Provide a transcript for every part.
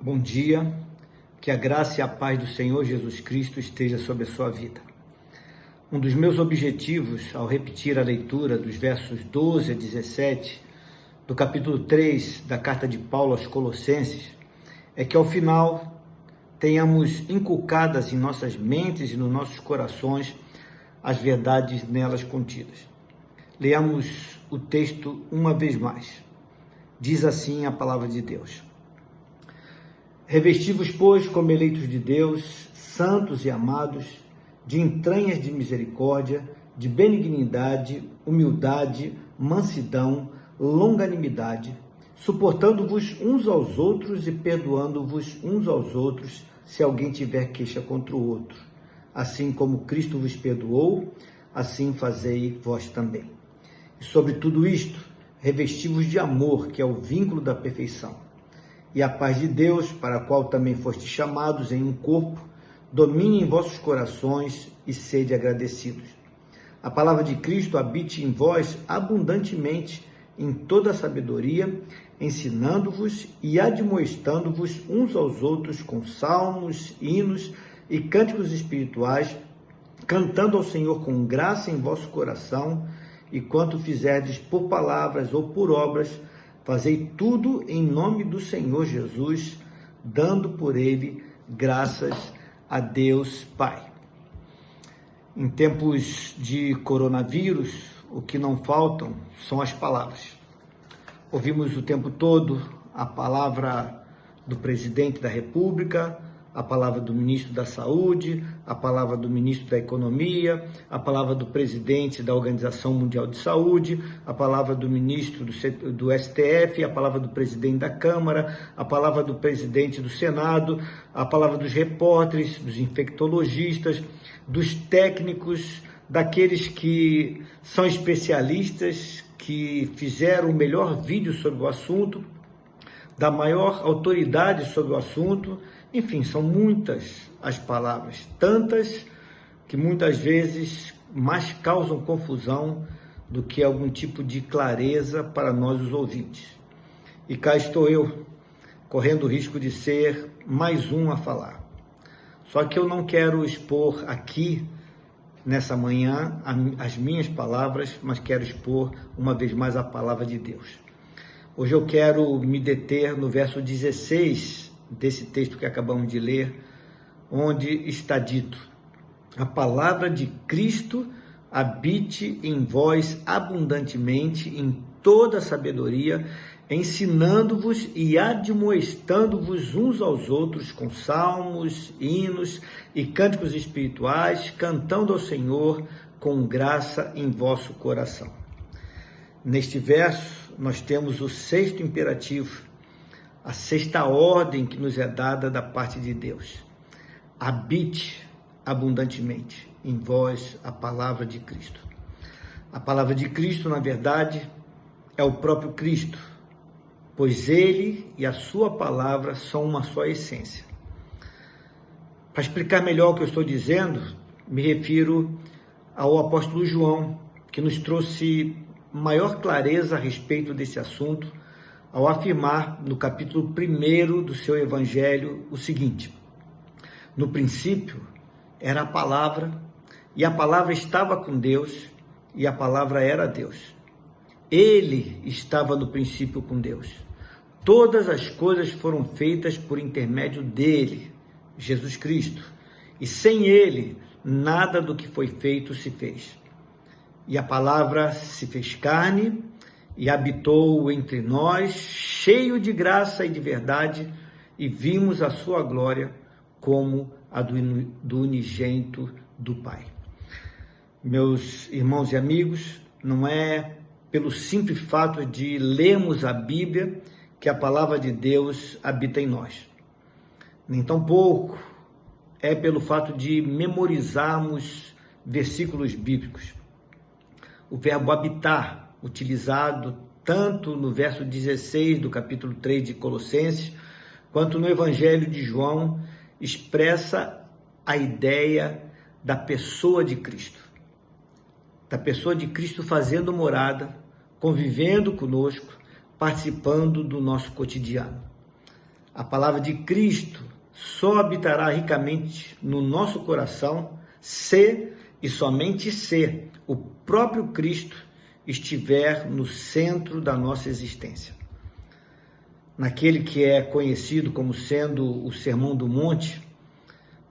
Bom dia, que a graça e a paz do Senhor Jesus Cristo esteja sobre a sua vida. Um dos meus objetivos, ao repetir a leitura dos versos 12 a 17 do capítulo 3 da carta de Paulo aos Colossenses, é que ao final tenhamos inculcadas em nossas mentes e nos nossos corações as verdades nelas contidas. Leamos o texto uma vez mais. Diz assim a palavra de Deus: Revesti-vos, pois, como eleitos de Deus, santos e amados, de entranhas de misericórdia, de benignidade, humildade, mansidão, longanimidade, suportando-vos uns aos outros e perdoando-vos uns aos outros, se alguém tiver queixa contra o outro. Assim como Cristo vos perdoou, assim fazei vós também. E sobre tudo isto, revesti-vos de amor, que é o vínculo da perfeição. E a paz de Deus, para a qual também fostes chamados em um corpo, domine em vossos corações e sede agradecidos. A palavra de Cristo habite em vós abundantemente em toda a sabedoria, ensinando-vos e admoestando-vos uns aos outros com salmos, hinos e cânticos espirituais, cantando ao Senhor com graça em vosso coração, e quanto fizerdes por palavras ou por obras, fazei tudo em nome do Senhor Jesus, dando por ele graças a Deus Pai. Em tempos de coronavírus, o que não faltam são as palavras. Ouvimos o tempo todo a palavra do presidente da República, a palavra do ministro da Saúde, a palavra do ministro da Economia, a palavra do presidente da Organização Mundial de Saúde, a palavra do ministro do STF, a palavra do presidente da Câmara, a palavra do presidente do Senado, a palavra dos repórteres, dos infectologistas, dos técnicos, daqueles que são especialistas, que fizeram o melhor vídeo sobre o assunto, da maior autoridade sobre o assunto. Enfim, são muitas as palavras, tantas que muitas vezes mais causam confusão do que algum tipo de clareza para nós os ouvintes. E cá estou eu, correndo o risco de ser mais um a falar. Só que eu não quero expor aqui, nessa manhã, as minhas palavras, mas quero expor uma vez mais a palavra de Deus. Hoje eu quero me deter no verso 16 desse texto que acabamos de ler, onde está dito: a palavra de Cristo habite em vós abundantemente em toda sabedoria, ensinando-vos e admoestando-vos uns aos outros com salmos, hinos e cânticos espirituais, cantando ao Senhor com graça em vosso coração. Neste verso, nós temos o sexto imperativo, a sexta ordem que nos é dada da parte de Deus: habite abundantemente em vós a palavra de Cristo. A palavra de Cristo, na verdade, é o próprio Cristo, pois ele e a sua palavra são uma só essência. Para explicar melhor o que eu estou dizendo, me refiro ao apóstolo João, que nos trouxe maior clareza a respeito desse assunto, ao afirmar no capítulo 1 do seu evangelho o seguinte: no princípio era a palavra, e a palavra estava com Deus, e a palavra era Deus. Ele estava no princípio com Deus. Todas as coisas foram feitas por intermédio dele, Jesus Cristo, e sem ele nada do que foi feito se fez. E a palavra se fez carne e habitou entre nós, cheio de graça e de verdade, e vimos a sua glória como a do unigênito do Pai. Meus irmãos e amigos, não é pelo simples fato de lermos a Bíblia que a palavra de Deus habita em nós. Nem tampouco é pelo fato de memorizarmos versículos bíblicos. O verbo habitar, utilizado tanto no verso 16 do capítulo 3 de Colossenses, quanto no Evangelho de João, expressa a ideia da pessoa de Cristo. Da pessoa de Cristo fazendo morada, convivendo conosco, participando do nosso cotidiano. A palavra de Cristo só habitará ricamente no nosso coração se e somente se o próprio Cristo estiver no centro da nossa existência. Naquele que é conhecido como sendo o Sermão do Monte,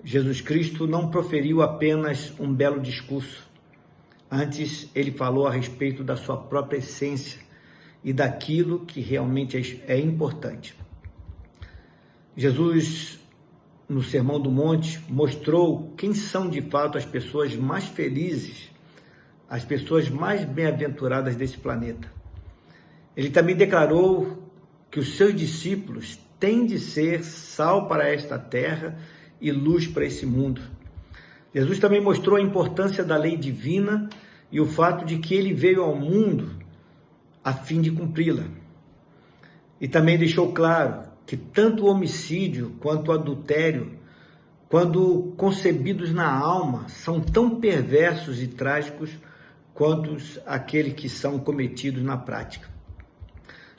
Jesus Cristo não proferiu apenas um belo discurso. Antes, ele falou a respeito da sua própria essência e daquilo que realmente é importante. Jesus, no Sermão do Monte, mostrou quem são de fato as pessoas mais felizes, as pessoas mais bem-aventuradas desse planeta. Ele também declarou que os seus discípulos têm de ser sal para esta terra e luz para esse mundo. Jesus também mostrou a importância da lei divina e o fato de que ele veio ao mundo a fim de cumpri-la. E também deixou claro que tanto o homicídio quanto o adultério, quando concebidos na alma, são tão perversos e trágicos quanto aqueles que são cometidos na prática.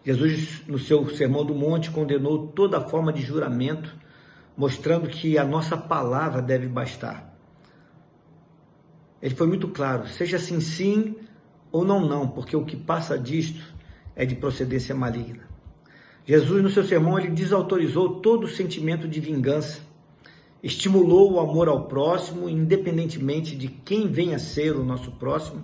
Jesus, no seu Sermão do Monte, condenou toda forma de juramento, mostrando que a nossa palavra deve bastar. Ele foi muito claro: seja sim, sim, ou não, não, porque o que passa disto é de procedência maligna. Jesus, no seu sermão, ele desautorizou todo o sentimento de vingança, estimulou o amor ao próximo, independentemente de quem venha a ser o nosso próximo.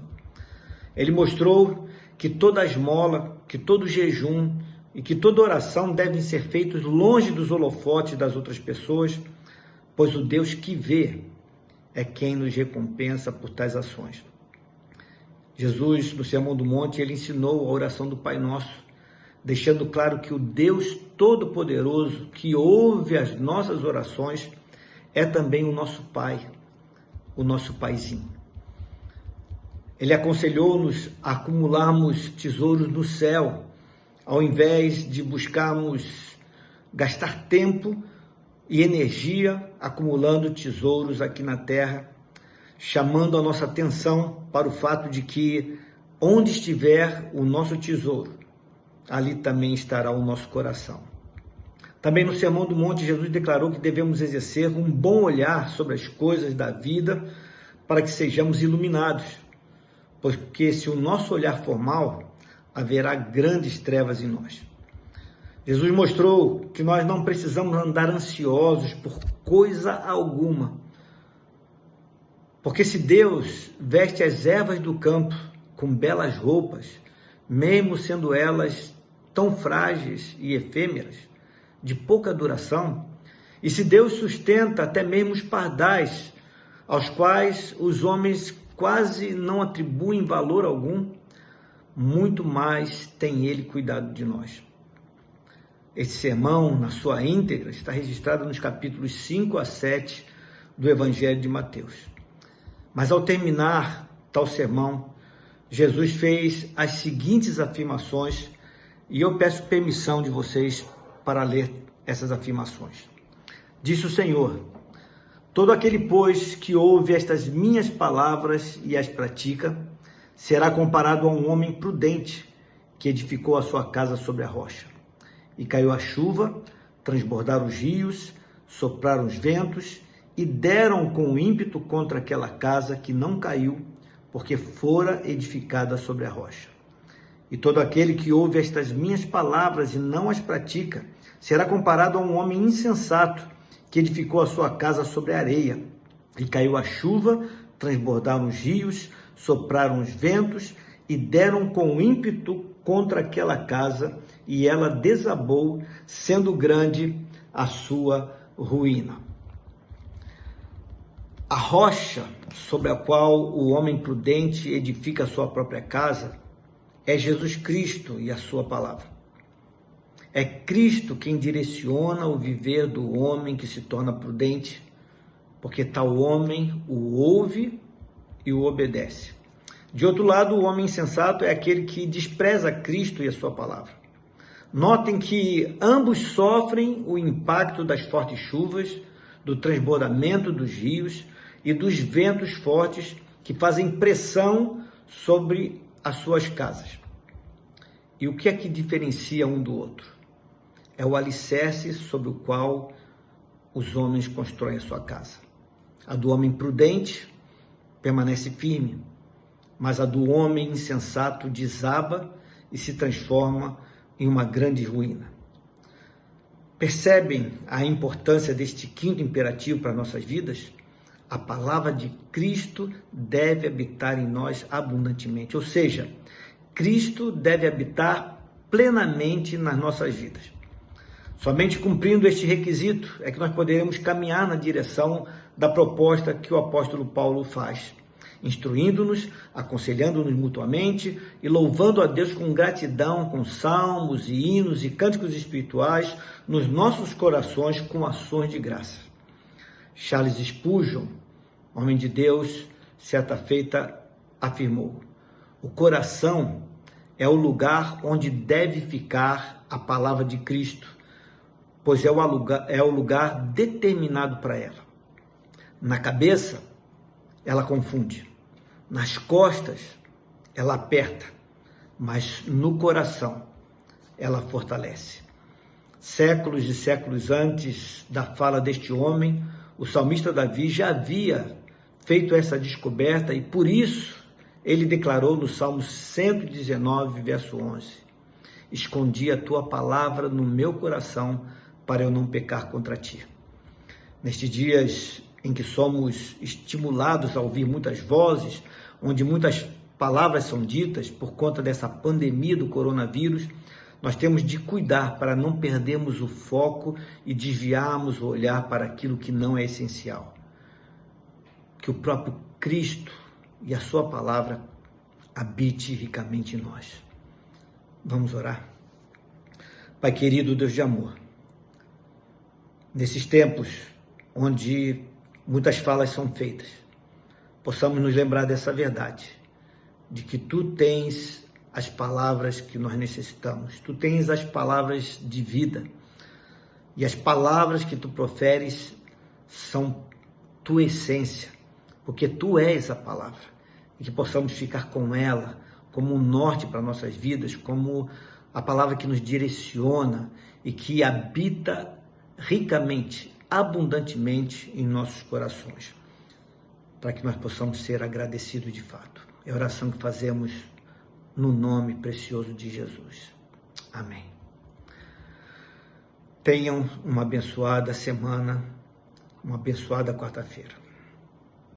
Ele mostrou que toda esmola, que todo jejum e que toda oração devem ser feitos longe dos holofotes das outras pessoas, pois o Deus que vê é quem nos recompensa por tais ações. Jesus, no Sermão do Monte, ele ensinou a oração do Pai Nosso, deixando claro que o Deus Todo-Poderoso, que ouve as nossas orações, é também o nosso Pai, o nosso Paizinho. Ele aconselhou-nos a acumularmos tesouros no céu, ao invés de buscarmos gastar tempo e energia acumulando tesouros aqui na terra, chamando a nossa atenção para o fato de que onde estiver o nosso tesouro, ali também estará o nosso coração. Também no Sermão do Monte, Jesus declarou que devemos exercer um bom olhar sobre as coisas da vida para que sejamos iluminados, porque se o nosso olhar for mau, haverá grandes trevas em nós. Jesus mostrou que nós não precisamos andar ansiosos por coisa alguma, porque se Deus veste as ervas do campo com belas roupas, mesmo sendo elas tão frágeis e efêmeras, de pouca duração, e se Deus sustenta até mesmo os pardais, aos quais os homens quase não atribuem valor algum, muito mais tem Ele cuidado de nós. Este sermão, na sua íntegra, está registrado nos capítulos 5 a 7 do Evangelho de Mateus. Mas ao terminar tal sermão, Jesus fez as seguintes afirmações, e eu peço permissão de vocês para ler essas afirmações. Disse o Senhor: todo aquele, pois, que ouve estas minhas palavras e as pratica, será comparado a um homem prudente que edificou a sua casa sobre a rocha. E caiu a chuva, transbordaram os rios, sopraram os ventos e deram com ímpeto contra aquela casa que não caiu, porque fora edificada sobre a rocha. E todo aquele que ouve estas minhas palavras e não as pratica, será comparado a um homem insensato que edificou a sua casa sobre a areia. E caiu a chuva, transbordaram os rios, sopraram os ventos e deram com ímpeto contra aquela casa, e ela desabou, sendo grande a sua ruína. A rocha sobre a qual o homem prudente edifica a sua própria casa é Jesus Cristo e a sua palavra. É Cristo quem direciona o viver do homem que se torna prudente, porque tal homem o ouve e o obedece. De outro lado, o homem insensato é aquele que despreza Cristo e a sua palavra. Notem que ambos sofrem o impacto das fortes chuvas, do transbordamento dos rios e dos ventos fortes que fazem pressão sobre as suas casas. E o que é que diferencia um do outro? é o alicerce sobre o qual os homens constroem a sua casa. A do homem prudente permanece firme, mas a do homem insensato desaba e se transforma em uma grande ruína. Percebem a importância deste quinto imperativo para nossas vidas? A palavra de Cristo deve habitar em nós abundantemente, ou seja, Cristo deve habitar plenamente nas nossas vidas. Somente cumprindo este requisito é que nós poderemos caminhar na direção da proposta que o apóstolo Paulo faz, instruindo-nos, aconselhando-nos mutuamente e louvando a Deus com gratidão, com salmos e hinos e cânticos espirituais nos nossos corações com ações de graça. Charles Spurgeon, homem de Deus, certa feita afirmou: o coração é o lugar onde deve ficar a palavra de Cristo, pois é o lugar determinado para ela. Na cabeça, ela confunde. Nas costas, ela aperta. Mas no coração, ela fortalece. Séculos e séculos antes da fala deste homem, o salmista Davi já havia feito essa descoberta e por isso ele declarou no Salmo 119, verso 11: escondi a tua palavra no meu coração para eu não pecar contra ti. Nestes dias em que somos estimulados a ouvir muitas vozes, onde muitas palavras são ditas por conta dessa pandemia do coronavírus, nós temos de cuidar para não perdermos o foco e desviarmos o olhar para aquilo que não é essencial. Que o próprio Cristo e a sua palavra habite ricamente em nós. Vamos orar? Pai querido, Deus de amor, nesses tempos onde muitas falas são feitas, possamos nos lembrar dessa verdade, de que Tu tens as palavras que nós necessitamos, Tu tens as palavras de vida, e as palavras que Tu proferes são Tua essência, porque Tu és a palavra, e que possamos ficar com ela como um norte para nossas vidas, como a palavra que nos direciona e que habita ricamente, abundantemente em nossos corações, para que nós possamos ser agradecidos de fato. É a oração que fazemos no nome precioso de Jesus. Amém. Tenham uma abençoada semana, uma abençoada quarta-feira.